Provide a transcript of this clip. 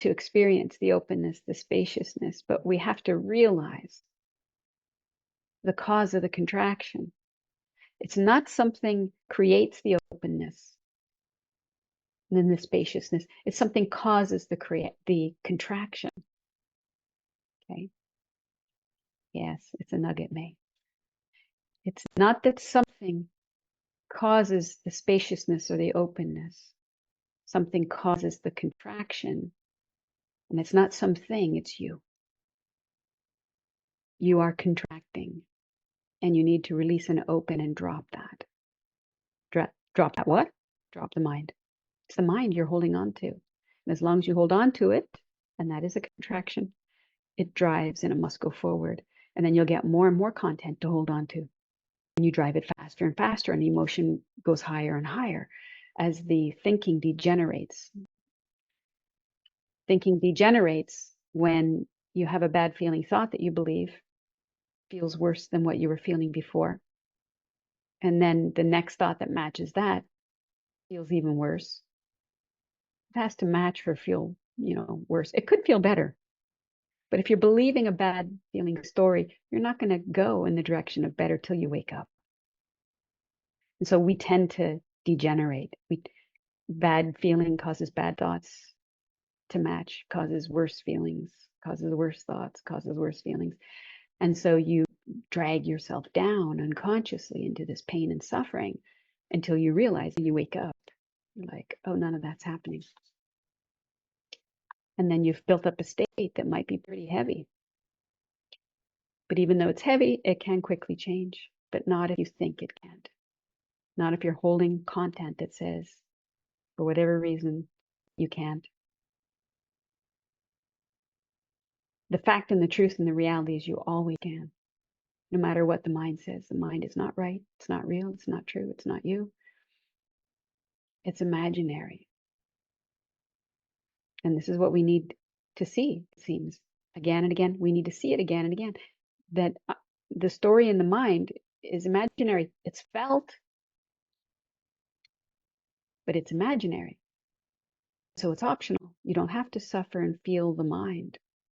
to experience the openness, the spaciousness, but we have to realize the cause of the contraction. It's not something creates the openness and then the spaciousness. It's something causes the contraction. Okay. Yes, it's a nugget, May. It's not that something causes the spaciousness or the openness. Something causes the contraction. And it's not something, it's you. You are contracting. And you need to release and open and drop that. Drop that what? Drop the mind. It's the mind you're holding on to. And as long as you hold on to it, and that is a contraction, it drives and it must go forward. And then you'll get more and more content to hold on to. And you drive it faster and faster, and the emotion goes higher and higher as the thinking degenerates. Thinking degenerates when you have a bad feeling thought that you believe feels worse than what you were feeling before. And then the next thought that matches that feels even worse. It has to match for feel, worse. It could feel better. But if you're believing a bad feeling story, you're not going to go in the direction of better till you wake up. And so we tend to degenerate. Bad feeling causes bad thoughts to match, causes worse feelings, causes worse thoughts, causes worse feelings. And so you drag yourself down unconsciously into this pain and suffering until you realize and you wake up. You're like, oh, none of that's happening. And then you've built up a state that might be pretty heavy. But even though it's heavy, it can quickly change, but not if you think it can't. Not if you're holding content that says, for whatever reason, you can't. The fact and the truth and the reality is you always can. No matter what the mind says, the mind is not right, it's not real, it's not true, it's not you. It's imaginary. And this is what we need to see, it seems. Again and again, we need to see it again and again. That the story in the mind is imaginary. It's felt, but it's imaginary. So it's optional. You don't have to suffer and feel the mind.